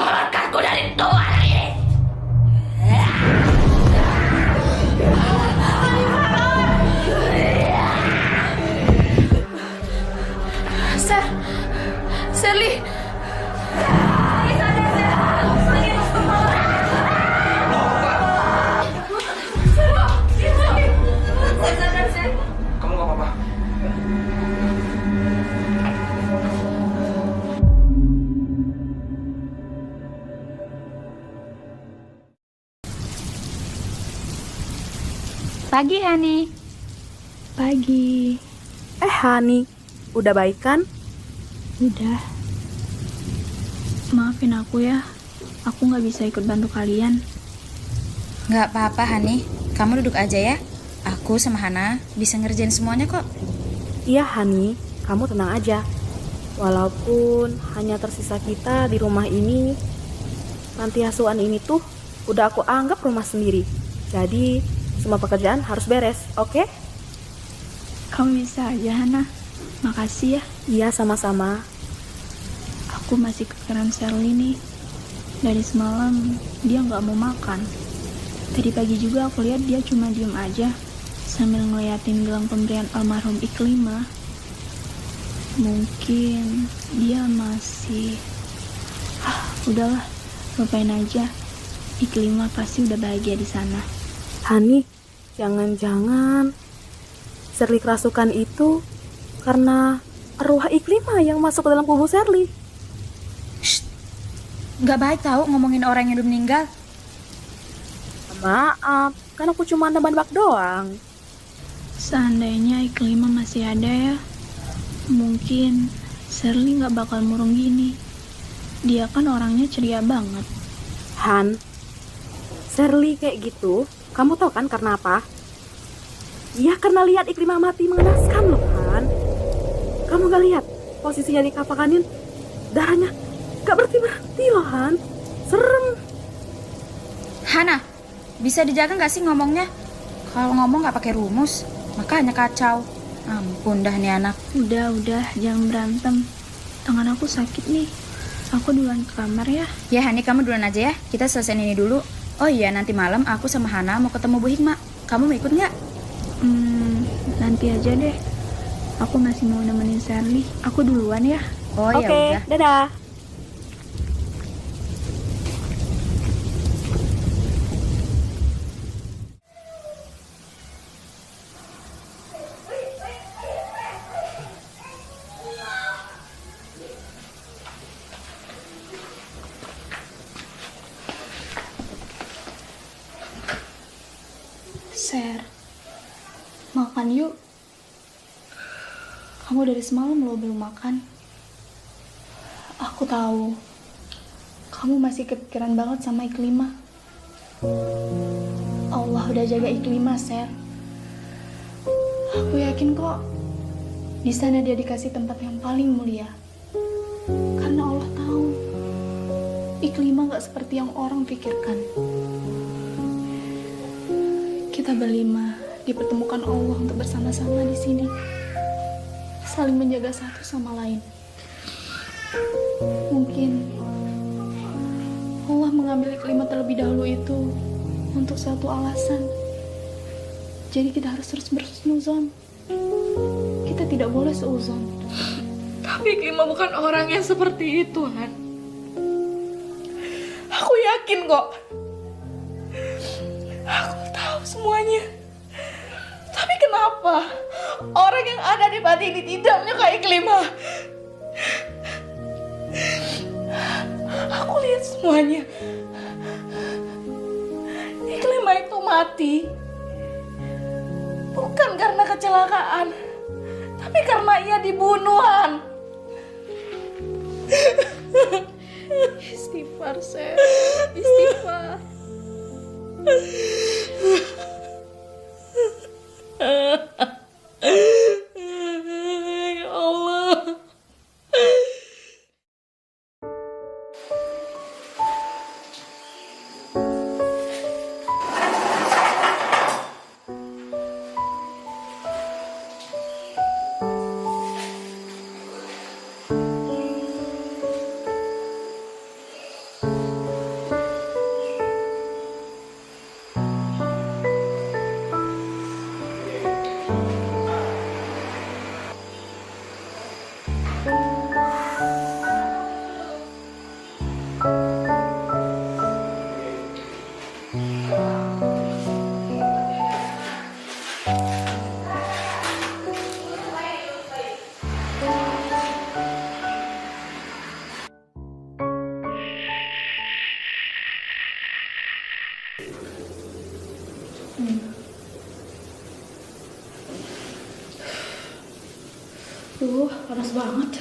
mengeluarkanku dari tuan ini. Ser, Serly. Kamu gak apa-apa? Pagi, Hani. Pagi. Hani, udah baik kan? Udah. Maafin aku ya. Aku nggak bisa ikut bantu kalian. Nggak apa-apa, Hani. Kamu duduk aja ya. Aku sama Hana bisa ngerjain semuanya kok. Iya Hani, kamu tenang aja. Walaupun hanya tersisa kita di rumah ini, panti asuhan ini tuh udah aku anggap rumah sendiri. Jadi semua pekerjaan harus beres, oke? Kamu bisa aja, Hana. Makasih ya. Iya, sama-sama. Aku masih kepikiran Serly nih. Dari semalam dia nggak mau makan. Tadi pagi juga aku lihat dia cuma diem aja sambil ngeliatin gelang pemberian almarhum Iklima. Mungkin dia masih... udahlah, lupain aja. Iklima pasti udah bahagia di sana. Hani, jangan-jangan Serly kerasukan itu karena arwah Iklima yang masuk ke dalam kubur Serly. Nggak baik tahu ngomongin orang yang udah meninggal. Maaf, kan aku cuma nebak doang. Seandainya Iklima masih ada ya, mungkin Serly nggak bakal murung gini. Dia kan orangnya ceria banget. Han, Serly kayak gitu, kamu tahu kan karena apa? Ya karena lihat Ikrimah mati mengenaskan loh, Han. Kamu gak lihat posisinya dikapakanin, darahnya gak berhenti loh, Han. Serem. Hana, bisa dijaga nggak sih ngomongnya? Kalau ngomong nggak pakai rumus, makanya kacau. Ampun dah nih anak. Udah, jangan berantem. Tangan aku sakit nih. Aku duluan ke kamar ya. Ya Hani, kamu duluan aja ya. Kita selesaiin ini dulu. Oh iya, nanti malam aku sama Hana mau ketemu Bu Hikmah. Kamu mau ikut nggak? Nanti aja deh. Aku masih mau nemenin Serly. Aku duluan ya. Oh ya Oke, udah. dadah. Ser, makan yuk. Kamu dari semalam lo belum makan. Aku tahu kamu masih kepikiran banget sama Iklima. Allah udah jaga Iklima, Ser. Aku yakin kok di sana dia dikasih tempat yang paling mulia. Karena Allah tahu Iklima gak seperti yang orang pikirkan. Kita berlima dipertemukan Allah untuk bersama-sama di sini, saling menjaga satu sama lain. Mungkin Allah mengambil Iklima terlebih dahulu itu untuk satu alasan. Jadi kita harus terus berhusnuzon. Kita tidak boleh seuzon. Tapi Iklima bukan orang yang seperti itu, Han. Aku yakin kok. Aku tahu semuanya. Tapi kenapa orang yang ada di pati ini tidak menyukai Iklima? Aku lihat semuanya. Iklima itu mati bukan karena kecelakaan, tapi karena ia dibunuhan. Istighfar, Seth. Istighfar. Ya Allah. Panas banget.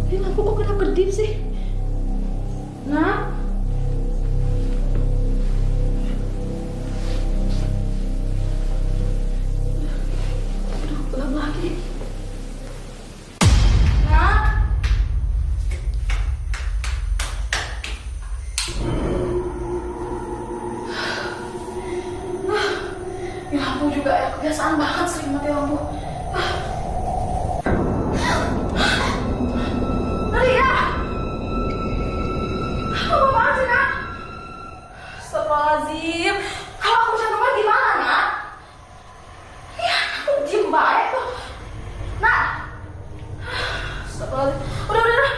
Ini lampu kok kedap-kedip sih? Nah, aduh, gelap lagi. Nah, ya lampu juga ya, kebiasaan banget sering mati lampu. Maria! Apa apaan sih, Nak? Astagfirullahaladzim. Kalau aku jantungan gimana, Nak? Ya, aku diem baik tuh. Nak! Astagfirullahaladzim. Udah.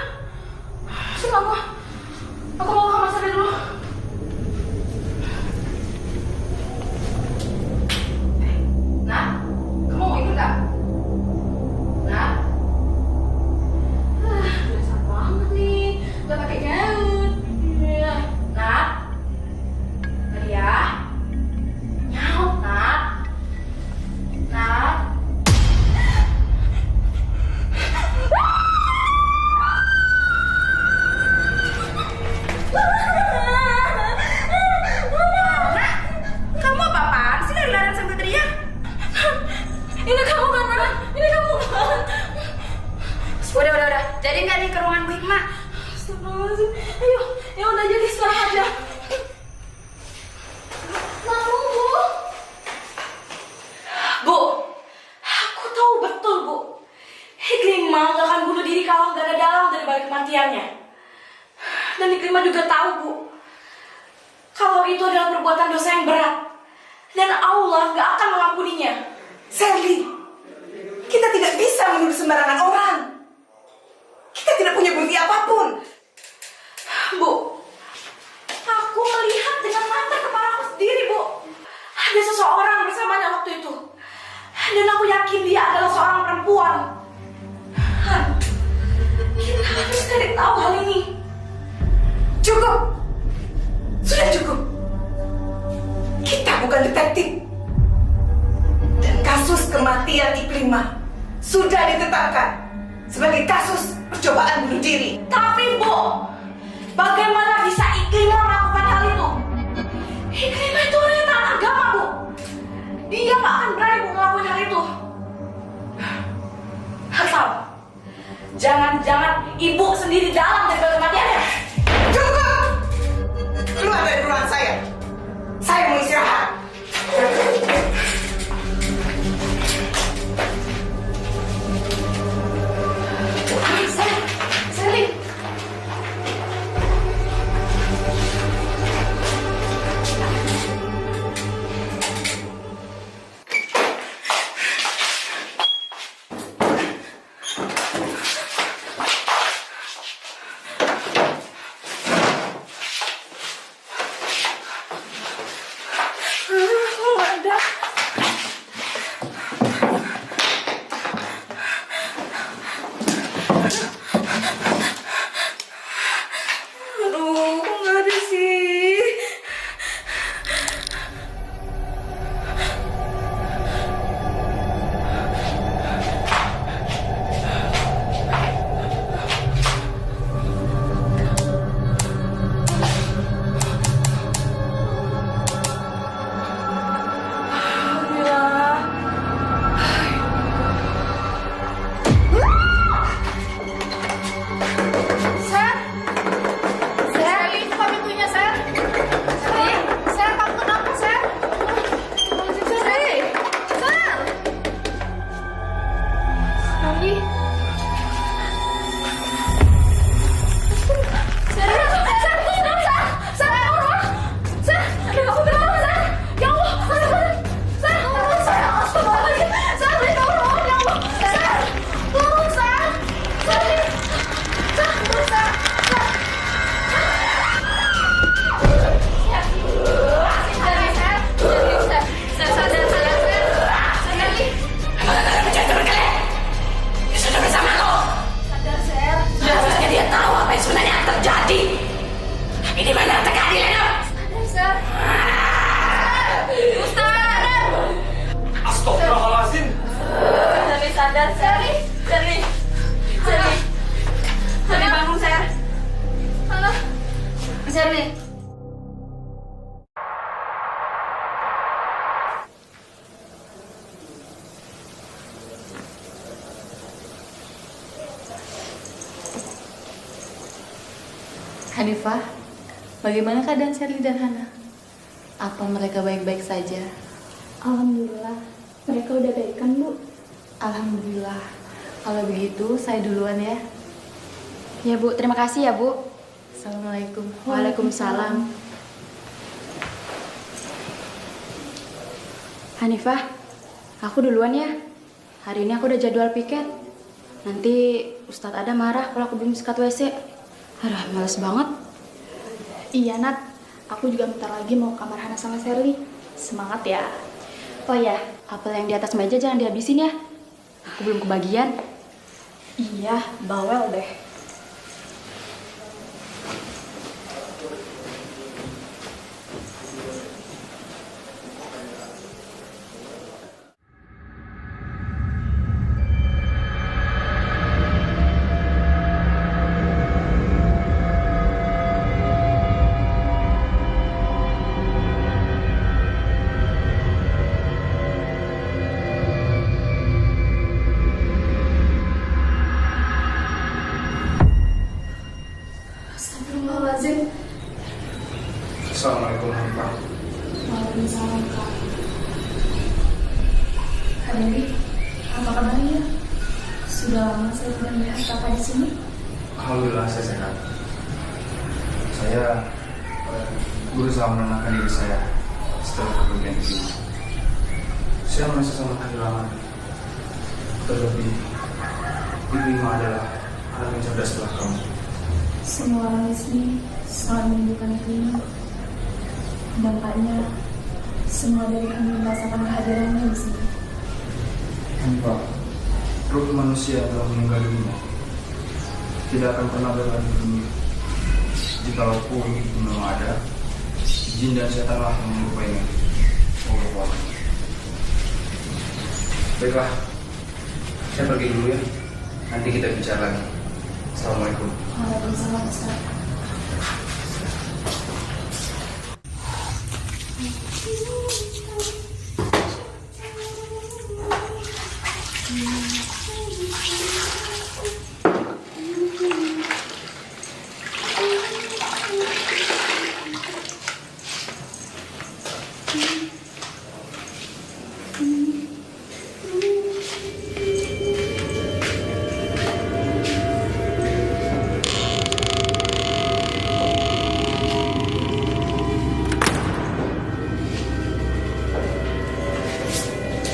Sini aku. Aku mau ke kamar sendiri dulu. Nak, kamu mau ikut nggak? Nak? Biasa banget nih, udah pakai gaun. Nak? Maria? Nyaut, Nak? Nak? Nak, kamu apa-apaan sih lari-larian sambil teriak? Ini kamu kan, Nak? Ini kamu kan? Udah. Jadi nggak nih ke ruangan Bu Hikmah? Astagfirullahaladzim. Ayo, ya udah jadi setelah aja. Lalu, Bu, aku tahu betul, Bu. Ikrimah nggak akan bunuh diri kalau nggak ada dalang dari balik kematiannya. Dan Ikrimah juga tahu, Bu, kalau itu adalah perbuatan dosa yang berat. Dan Allah nggak akan mengampuninya. Sally, kita tidak bisa menuduh sembarangan orang. Kita tidak punya bukti apapun. Bu, aku melihat dengan mata kepala aku sendiri, Bu. Ada seseorang bersamanya waktu itu. Dan aku yakin dia adalah seorang perempuan. Han, kita harus cari tahu hal ini. Cukup. Sudah cukup. Kita bukan detektif. Dan kasus kematian Ikrimah sudah ditetapkan sebagai kasus percobaan bunuh diri. Tapi, Bu, bagaimana bisa Ikrimah melakukan hal itu? Ikrimah itu orang yang taat agama, Bu. Dia gak akan berani, Bu, ngelakuin hal itu. Atau jangan-jangan ibu sendiri dalam dari kematiannya. Cukup. Keluar dari ruangan saya. Saya mau istirahat. Sally. Hanifah, bagaimana keadaan Sherly dan Hana? Apa mereka baik-baik saja? Alhamdulillah, mereka udah baikan, Bu. Alhamdulillah. Kalau begitu, saya duluan ya. Ya Bu, terima kasih ya Bu. Assalamualaikum. Waalaikumsalam. Hanifah, aku duluan ya. Hari ini aku udah jadwal piket. Nanti Ustadz Ada marah kalau aku belum sikat WC. Aduh, males banget. Iya, Nat. Aku juga bentar lagi mau ke kamar Hana sama Sherly. Semangat ya. Oh ya, apel yang di atas meja jangan dihabisin ya. Aku belum kebagian. Iya, bawel deh. Astagfirullahaladzim. Assalamualaikum Hanifah. Waalaikumsalam, Kak. Kak Dewi, apa kabarnya? Sudah lama saya tidak melihat Kakak di sini. Alhamdulillah saya sehat. Saya berusaha menenangkan diri saya setelah kepergian ibu. Saya merasa sangat kehilangan. Terlebih, ibu adalah anak yang cerdas setelah kamu. Semua orang di sini sangat merindukan Iklima. Dampaknya, semua dari kami merasakan kehadirannya di sini. Hanifah, ruh manusia yang telah meninggal dunia tidak akan pernah berada di dunia. Jikalaupun itu memang ada, jin dan setanlah yang merupainya. Allah. Baiklah, saya pergi dulu ya. Nanti kita bicara lagi. Assalamualaikum. Waalaikumsalam, Ustaz.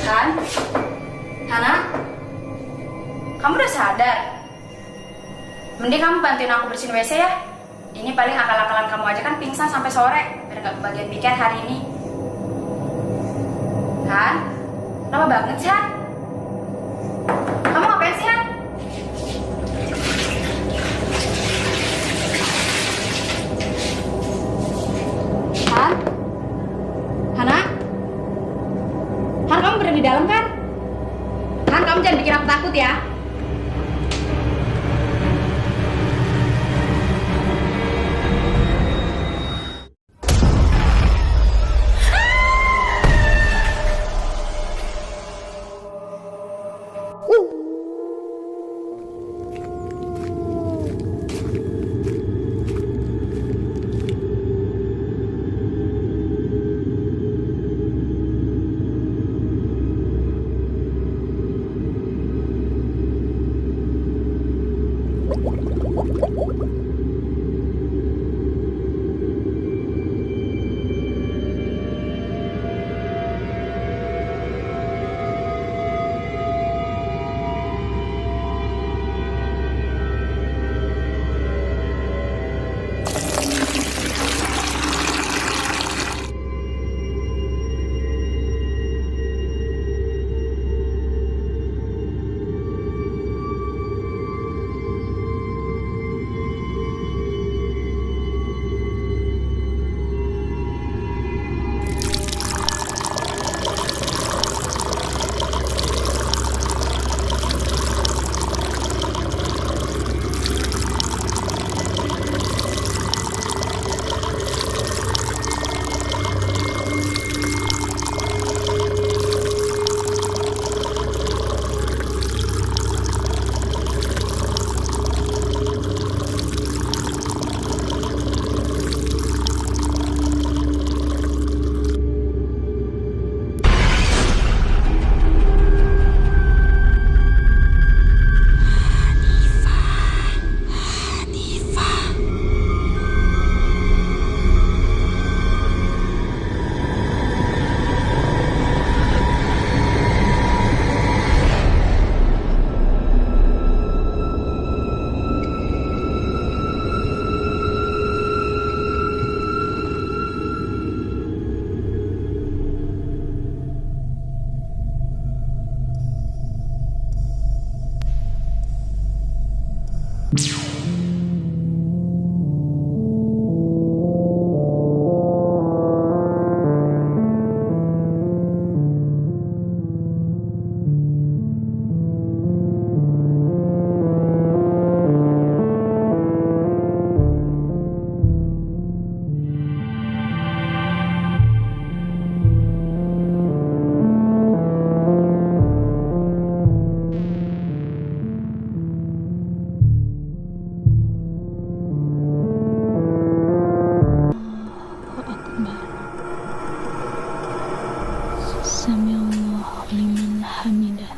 Han? Hana? Kamu udah sadar? Mending kamu bantuin aku bersihin WC ya. Ini paling akal-akalan kamu aja kan pingsan sampai sore. Biar gak kebagian piket hari ini. Han? Lama banget sih, Han? Kamu ngapain sih, Han? Han? Hana? Han, kamu berada di dalam kan? Han, kamu jangan bikin aku takut ya. Samiallahu liman hamidah.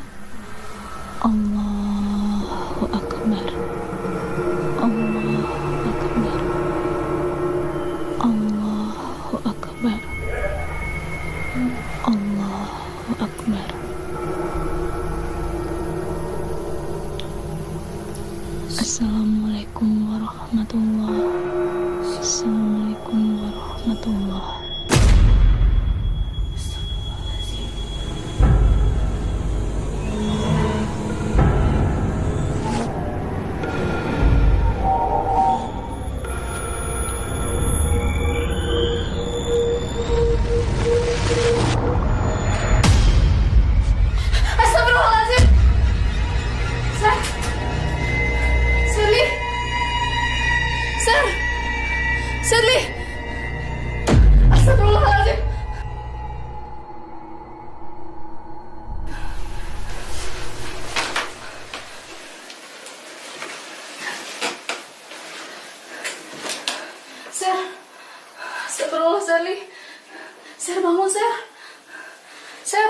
Allahu akbar. Allahu akbar. Allahu akbar. Allahu akbar. Assalamualaikum warahmatullahi wabarakatuh. Assalamualaikum warahmatullahi wabarakatuh. Shirley! Astagfirullahaladzim! Sir! Astagfirullah, Shirley! Sir, bangun, Sir! Sir!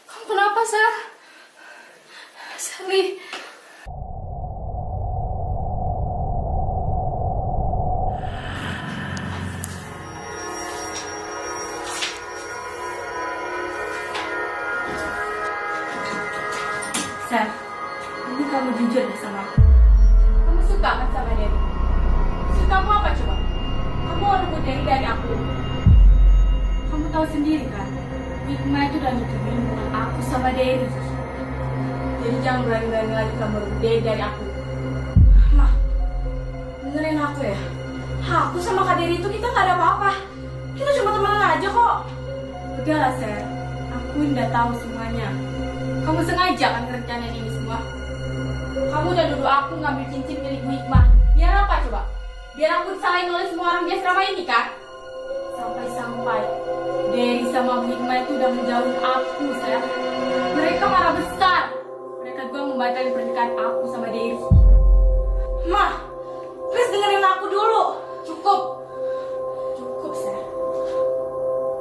Kamu kenapa, Sir? Shirley! Sir, ini kamu jujur deh sama aku. Kamu suka kan sama Dewi? Maksud kamu apa coba? Kamu mau rebut Dewi dari aku. Kamu tahu sendiri kan, Hikmah itu udah ngitungin hubungan aku sama Dewi. Jadi jangan berani-berani lagi kamu rebut Dewi dari aku. Ma, dengerin aku ya. Aku sama Kak Dewi itu kita gak ada apa-apa. Kita cuma temenan aja kok. Udahlah, Sir. Aku udah tahu semuanya. Kamu sengaja kan ngerencanain ini semua? Kamu udah nuduh aku ngambil cincin milik Bu Hikmah. Biar apa coba? Biar aku disalahin oleh semua orang di asrama ini kan? Sampai-sampai Dewi sama Bu Hikmah itu udah menjauhin aku, Sir. Mereka marah besar. Mereka juga membatalkan pernikahan aku sama Dewi. Ma, please dengerin aku dulu. Cukup. Cukup, Sir.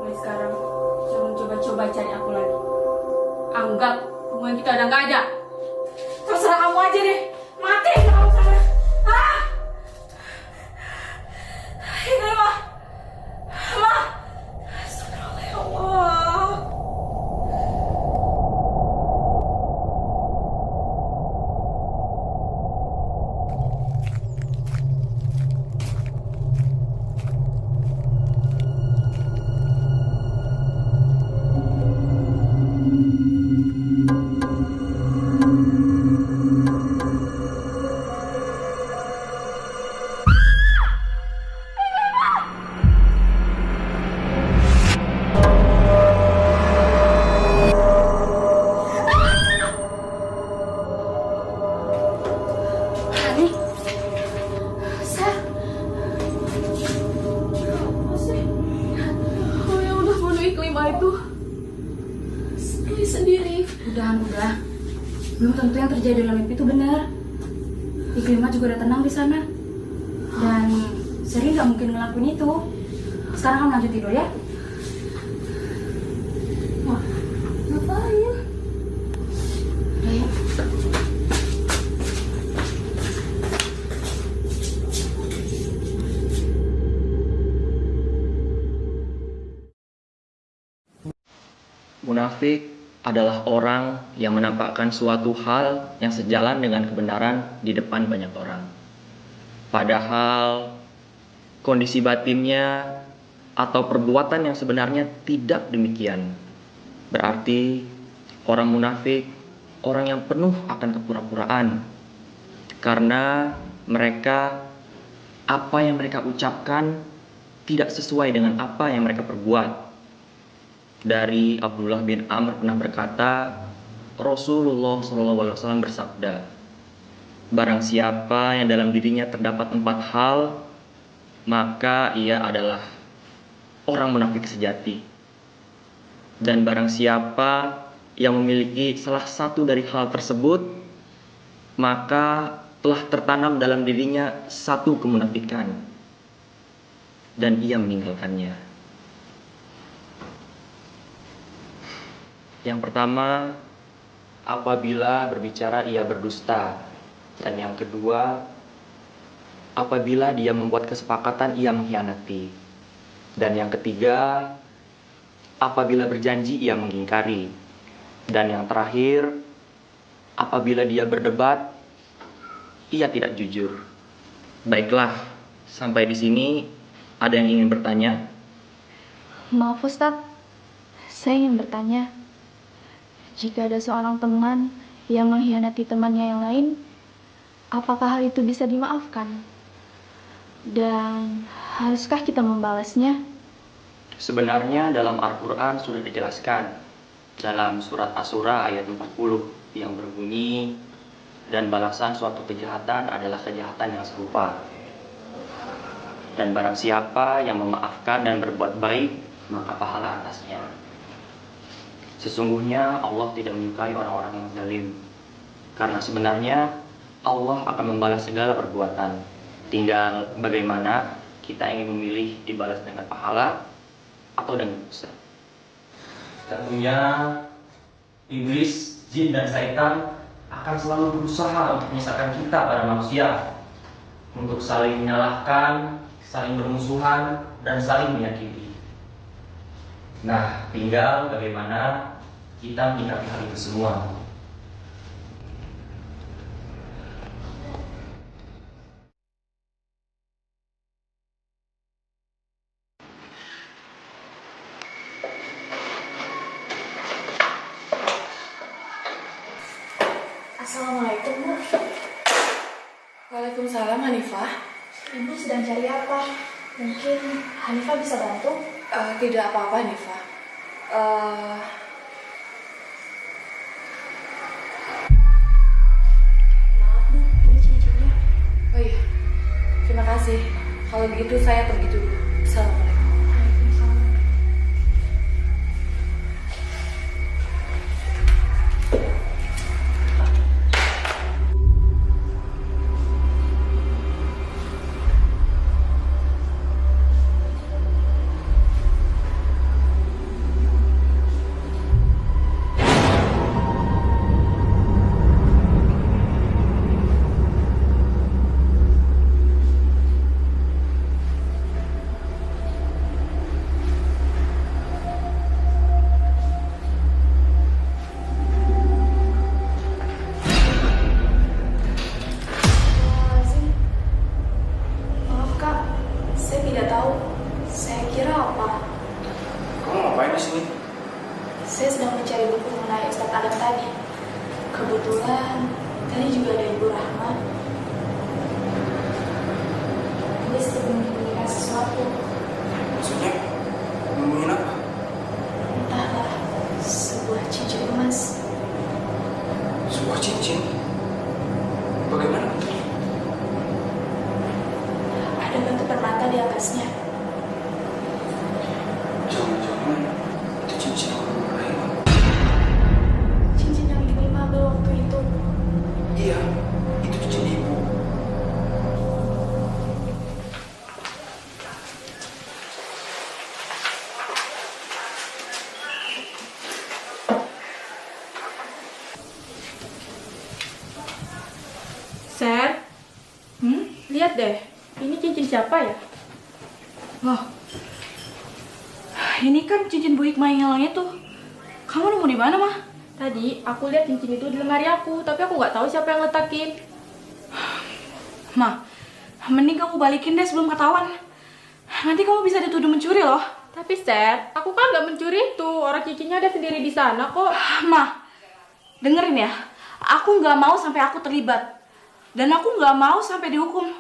Mulai sekarang, jangan coba-coba cari aku lagi. Anggap hubungan kita udah gak ada. Terserah kamu aja deh. Mati kamu sana. Ah! Ini Ma. Ma. Astagfirullah ya Allah. Hani. Sir. Apa sih? Aku yang udah bunuh Iklimah itu. Shirley sendiri. Udah. Belum tentu yang terjadi dalam mimpi itu benar. Iklimah juga udah tenang di sana. Dan Seri nggak mungkin ngelakuin itu. Sekarang kamu lanjut tidur ya. Wah, ngapain? Ayo. Munafik adalah orang yang menampakkan suatu hal yang sejalan dengan kebenaran di depan banyak orang. Padahal kondisi batinnya atau perbuatan yang sebenarnya tidak demikian. Berarti orang munafik, orang yang penuh akan kepura-puraan. Karena mereka, apa yang mereka ucapkan tidak sesuai dengan apa yang mereka perbuat. Dari Abdullah bin Amr pernah berkata, Rasulullah SAW bersabda, barang siapa yang dalam dirinya terdapat 4 hal, maka ia adalah orang munafik sejati. Dan barang siapa yang memiliki salah satu dari hal tersebut, maka telah tertanam dalam dirinya satu kemunafikan, dan ia meninggalkannya. Yang pertama, apabila berbicara ia berdusta. Dan yang kedua, apabila dia membuat kesepakatan ia mengkhianati. Dan yang ketiga, apabila berjanji ia mengingkari. Dan yang terakhir, apabila dia berdebat ia tidak jujur. Baiklah, sampai di sini ada yang ingin bertanya? Maaf Ustadz, saya ingin bertanya. Jika ada seorang teman yang mengkhianati temannya yang lain, apakah hal itu bisa dimaafkan? Dan haruskah kita membalasnya? Sebenarnya dalam Al-Quran sudah dijelaskan dalam surat Asy-Syura ayat 40 yang berbunyi, dan balasan suatu kejahatan adalah kejahatan yang serupa. Dan barang siapa yang memaafkan dan berbuat baik, maka pahala atasnya. Sesungguhnya Allah tidak menyukai orang-orang yang zalim. Karena sebenarnya Allah akan membalas segala perbuatan. Tinggal bagaimana kita ingin memilih dibalas dengan pahala atau dengan dosa. Tentunya iblis, jin, dan syaitan akan selalu berusaha untuk menyesatkan kita para manusia, untuk saling menyalahkan, saling bermusuhan, dan saling menyakiti. Nah, tinggal bagaimana kita menyikapi hal itu semua. Assalamualaikum, Bu. Waalaikumsalam, Hanifah. Ibu sedang cari apa? Mungkin Hanifah bisa bantu? Tidak apa-apa, Hanifah. Maaf Bu, ini cincinnya. Oh iya, terima kasih. Kalau begitu saya pergi dulu. Assalamualaikum. Waalaikumsalam. Maaf Kak, saya tidak tahu. Saya kira apa? Kamu ngapain di sini? Saya sedang mencari buku mengenai Ustadz Adam tadi. Kebetulan tadi juga ada Ibu Rahma. Dia sedang menyembunyikan sesuatu. Maksudnya, ngomongin apa? Entahlah, sebuah cincin emas. Sebuah cincin. Bagaimana bentuknya? Ada batu permata di atasnya. Jangan-jangan itu cincin yang kamu raih. Cincin yang Ibu ambil waktu itu. Iya, itu cincin ibu. Ser, lihat deh. Ini cincin siapa ya? Loh, ini kan cincin Bu Hikmah yang hilang itu. Kamu nemu di mana, Mah? Tadi aku lihat cincin itu di lemari aku, tapi aku nggak tahu siapa yang letakin. Mah, mending kamu balikin deh sebelum ketahuan. Nanti kamu bisa dituduh mencuri loh. Tapi Ser, aku kan nggak mencuri itu. Orang cincinnya ada sendiri di sana kok. Mah, dengerin ya. Aku nggak mau sampai aku terlibat. Dan aku nggak mau sampai dihukum.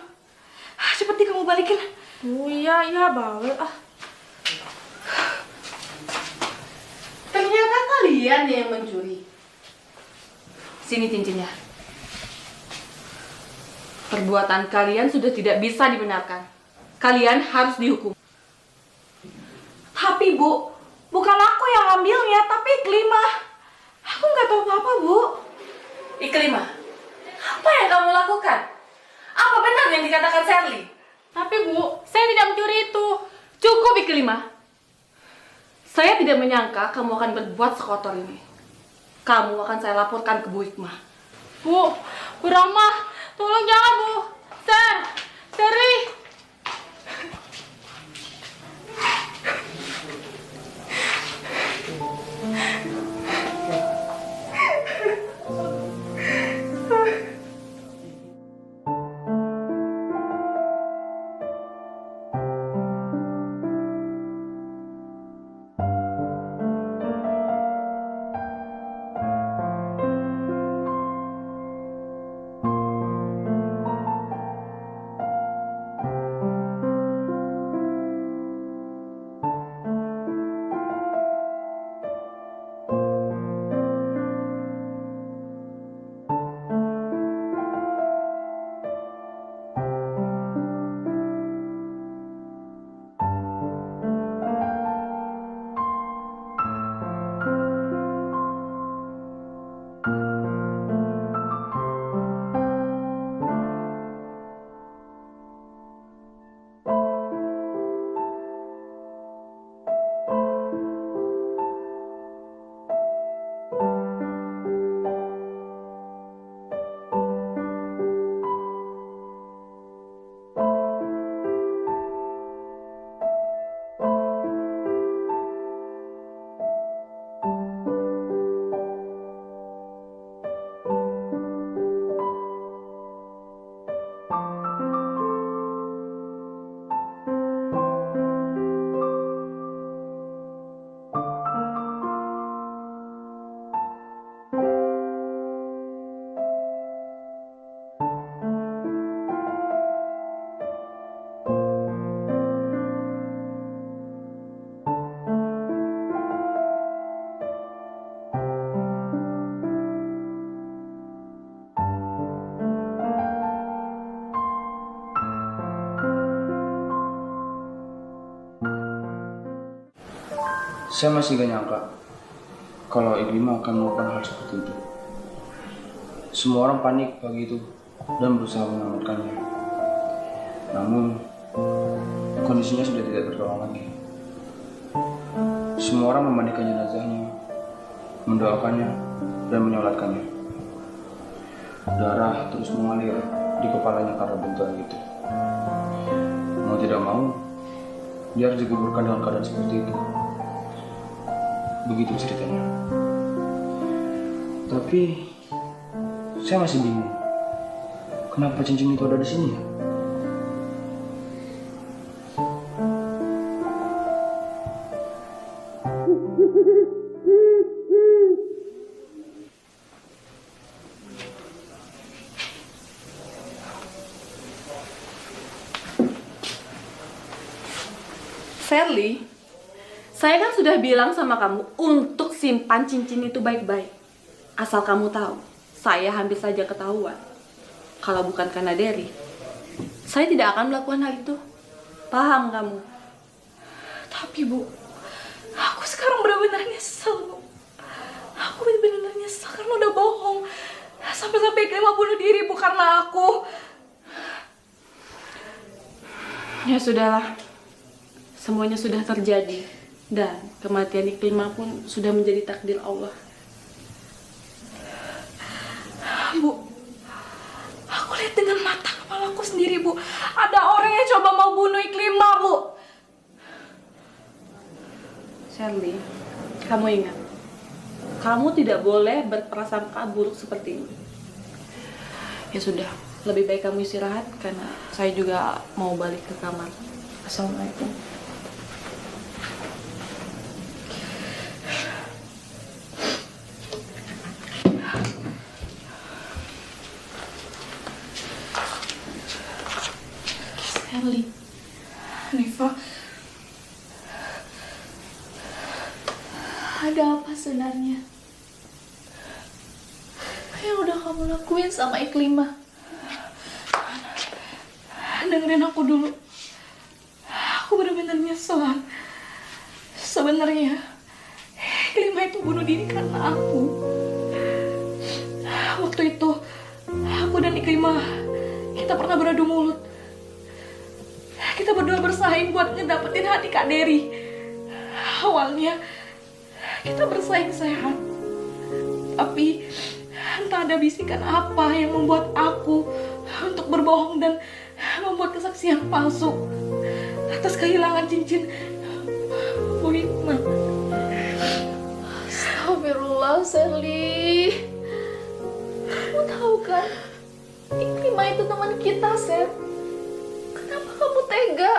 Cepet deh kamu balikin. Oh iya, bawel ah. Ternyata kalian yang mencuri. Sini cincinnya. Perbuatan kalian sudah tidak bisa dibenarkan. Kalian harus dihukum. Tapi Bu, bukan aku yang ambilnya, tapi Iklimah. Aku nggak tahu apa-apa, Bu. Iklimah, apa yang kamu lakukan? Apa benar yang dikatakan Sherly? Tapi Bu, saya tidak mencuri itu. Cukup Iklimah. Saya tidak menyangka kamu akan berbuat sekotor ini. kamu akan saya laporkan ke Bu Hikmah. Bu Rama, tolong jangan Bu. Serli. Saya masih gak nyangka kalau Iklimah akan melakukan hal seperti itu. Semua orang panik pagi itu dan berusaha menyelamatkannya. Namun, kondisinya sudah tidak tertolong lagi. Semua orang memandikan jenazahnya, mendoakannya, dan menyolatkannya. Darah terus mengalir di kepalanya karena benturan itu. Mau tidak mau, dia harus dikuburkan dengan keadaan seperti itu. Begitu ceritanya. Tapi saya masih bingung. Kenapa cincin itu ada di sini ya? Serli, saya kan sudah bilang sama kamu untuk simpan cincin itu baik-baik. Asal kamu tahu, saya hampir saja ketahuan. Kalau bukan karena Derry, saya tidak akan melakukan hal itu. Paham kamu? Tapi Bu, aku sekarang benar-benar nyesel, Bu. Aku benar-benar nyesel karena udah bohong. Sampai-sampai Iklimah bunuh diri, Bu, karena aku. Ya sudahlah. Semuanya sudah terjadi. Dan kematian Iklimah pun sudah menjadi takdir Allah. Bu, aku lihat dengan mata kepalaku sendiri, Bu. Ada orang yang coba mau bunuh Iklimah, Bu. Serli, kamu ingat, kamu tidak boleh berprasangka buruk seperti ini. Ya sudah, lebih baik kamu istirahat karena saya juga mau balik ke kamar. Assalamualaikum. Serli, Nifa, ada apa sebenarnya yang udah kamu lakuin sama Iklimah? dengerin aku dulu. Aku benar-benar nyesel. Sebenarnya Iklimah itu bunuh diri karena aku. Waktu itu aku dan Iklimah kita pernah beradu mulut. Kita berdua bersaing buat ngedapetin hati Kak Derry. Awalnya kita bersaing sehat. Tapi entah ada bisikan apa yang membuat aku untuk berbohong dan membuat kesaksian palsu atas kehilangan cincin Bu Hikmah. Astagfirullah, Serli. Kamu tahu kan, Ikrimah itu teman kita, Ser. Kenapa kamu tega?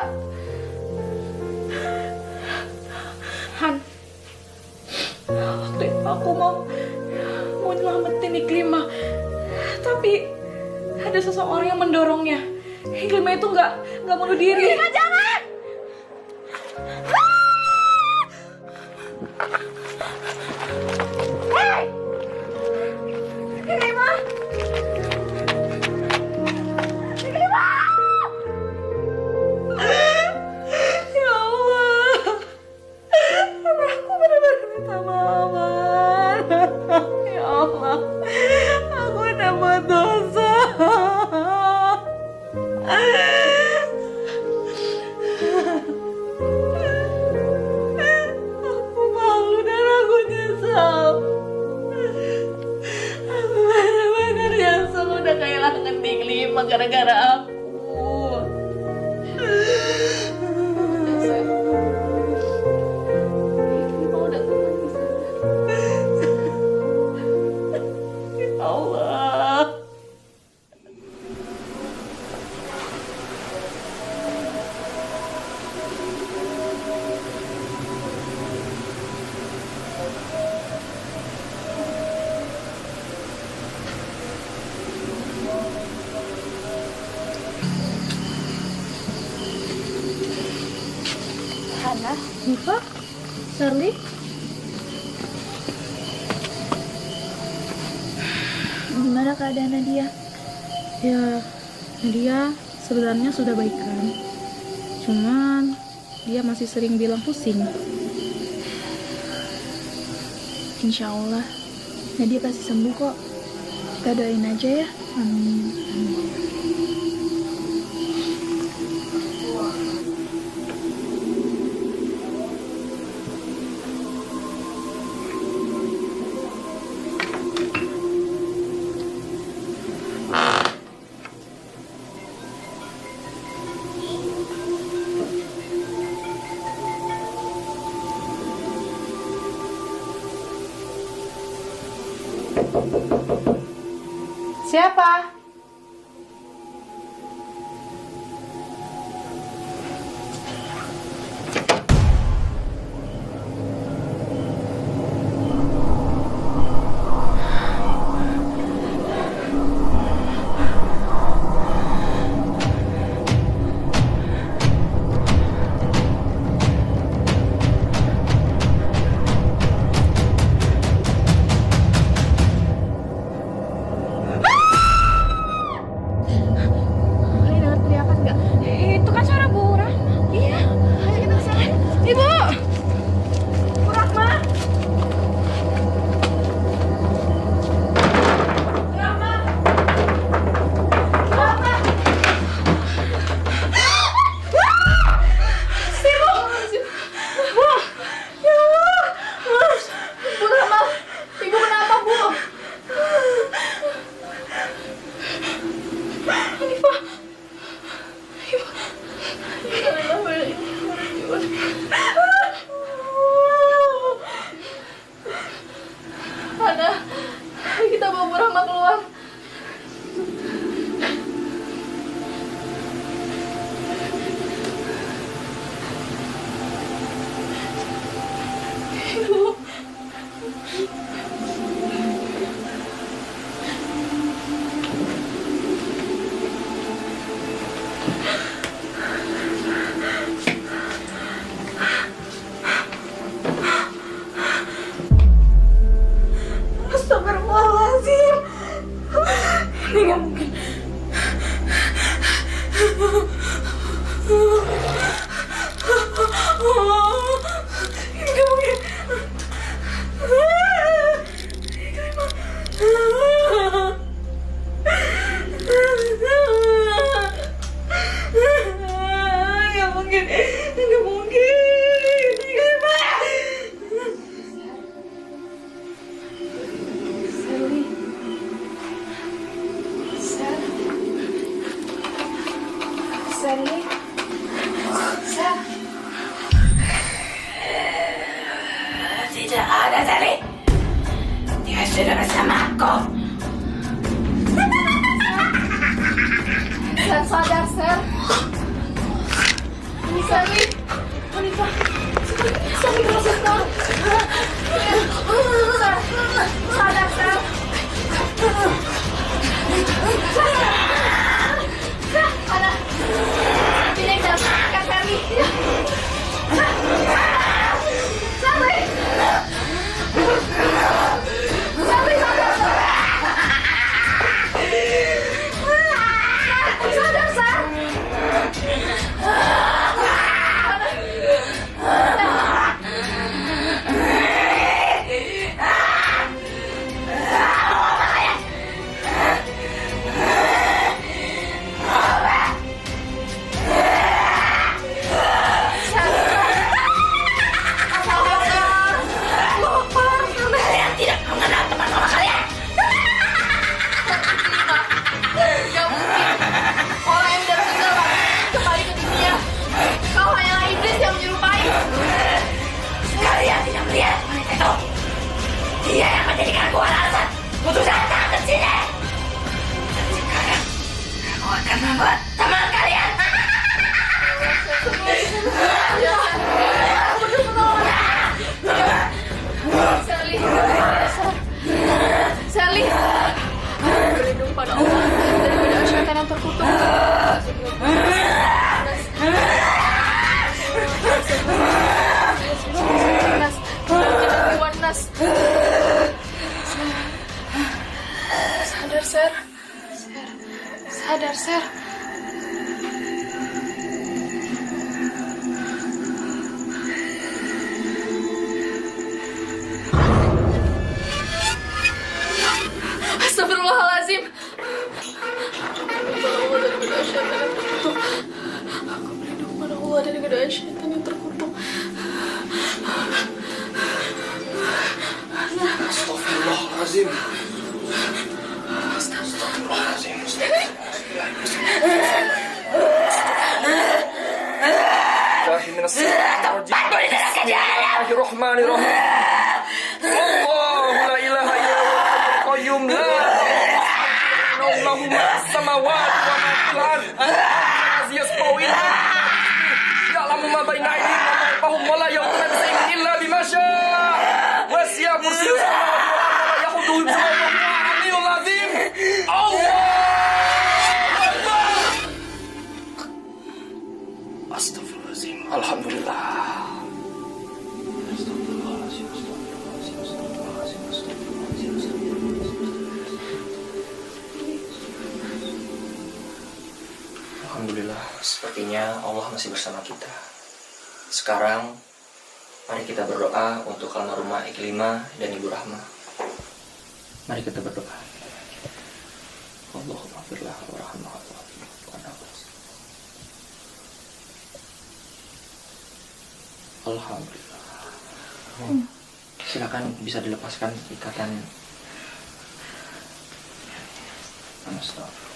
Han, waktu itu aku mau nyelamatin Ikrimah, tapi ada seseorang yang mendorongnya. Ikrimah itu nggak bunuh diri. Ikrimah, jangan! Hey! Ikrimah! Ikrimah! Ya Allah, aku benar-benar minta maaf. Ya Allah, aku udah buat dosa. Aku malu dan aku nyesal. Aku benar-benar nyesal udah kehilangan Iklimah gara-gara aku. Ikrimah udah tenang di sana. Ya Allah. Hana, Nifa, Charlie. Gimana keadaan Nadia? Ya, dia sebenarnya sudah baikan. Cuman dia masih sering bilang pusing. Insya Allah, Nadia pasti sembuh kok. Kita doain aja ya. Amin. Siapa? Sally? Dia sudah bersamaku. Ser, sadar, Ser. Sally, Monica, Sally berhasil sekarang. Sadar, Ser. Ana, ini yang dapat Sally. Sally, Sally, sadar, sadar, Sar. Kalian tidak mengenal teman mama kalian. Gak mungkin. Orang yang udah meninggal kembali ke dunia. Kau hanyalah iblis yang menyerupai. Kalian tidak melihat wanita itu. Dia yang menjadikan gua alasan untuk datang ke sini. Dan sekarang aku akan membuat teman kalian. Sally, Sally, berlindung pada Allah dari godaan syaitan yang terkutuk. Sadar, Ser. Sadar, Ser. Astagfirullahaladzim. Aku berlindung pada Allah dari godaan syaitan yang terkutuk. Astagfirullahaladzim. Bismillahirrahmanirrahim. Allahu la ilaha illallah qayyum la Allahu samawati wa ma fil ardh. Yasqawin. Ya'lamu ma baina aydihim wa ma khalfahum wa la yuhituna bi shay'in illa bima syaa. Wasi'a kursiyyuhu samawati wal ardh wa la yaquduhu hifdhuhuma wa huwa al-'aliyyul 'azim. Allah. Astagfirullahaladzim. Alhamdulillah. Alhamdulillah, sepertinya Allah masih bersama kita. Sekarang, mari kita berdoa untuk almarhumah Iklimah dan Ibu Rahma. Mari kita berdoa. Allahumma firlah wa rahmah. Alhamdulillah. Silakan bisa dilepaskan ikatan. Astagfirullah.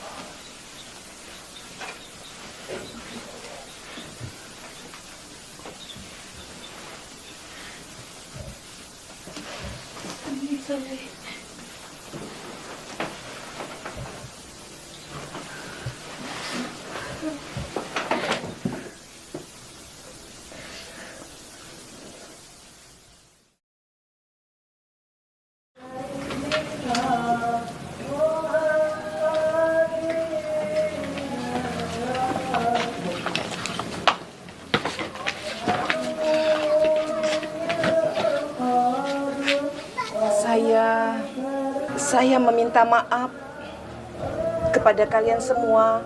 Saya meminta maaf kepada kalian semua,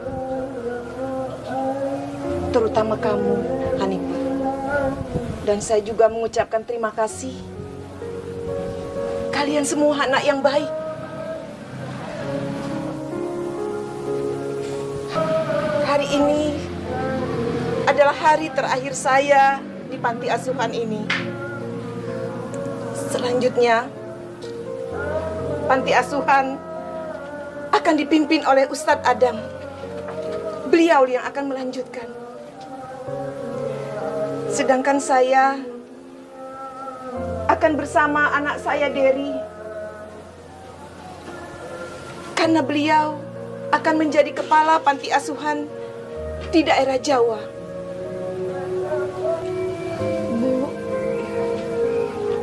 terutama kamu, Hanifah. Dan saya juga mengucapkan terima kasih. Kalian semua anak yang baik. Hari ini adalah hari terakhir saya di panti asuhan ini. Selanjutnya, panti asuhan akan dipimpin oleh Ustadz Adam. Beliau yang akan melanjutkan. Sedangkan saya akan bersama anak saya Derry. Karena beliau akan menjadi kepala panti asuhan di daerah Jawa. Bu,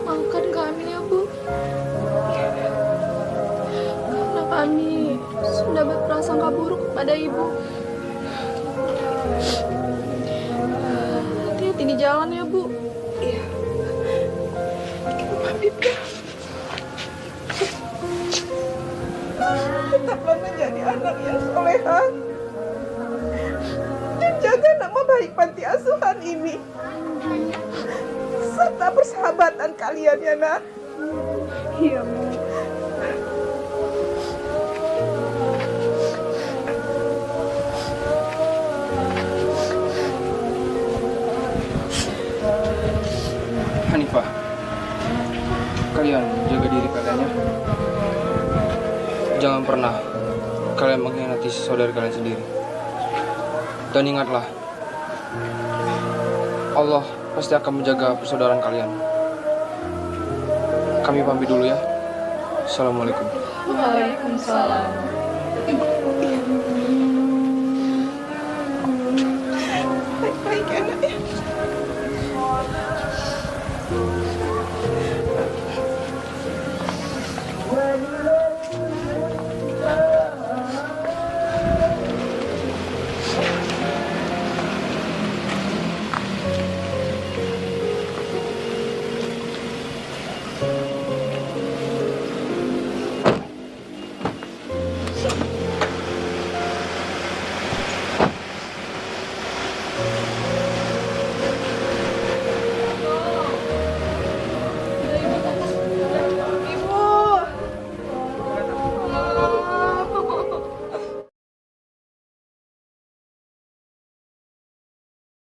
maafkan kami ya Bu. Karena kami sudah berprasangka buruk kepada Ibu. Hati-hati di jalan ya Bu. Iya. Pamit ya. Tetaplah menjadi anak yang soleha dan jaga nama baik panti asuhan ini serta persahabatan kalian ya nak. Iya Bu. Hanifah, kalian jaga diri kalian ya. Jangan pernah kalian mengkhianati saudara kalian sendiri. Dan ingatlah, Allah pasti akan menjaga persaudaraan kalian. Kami pamit dulu ya. Assalamualaikum. Waalaikumsalam. Baik-baik ya nak ya.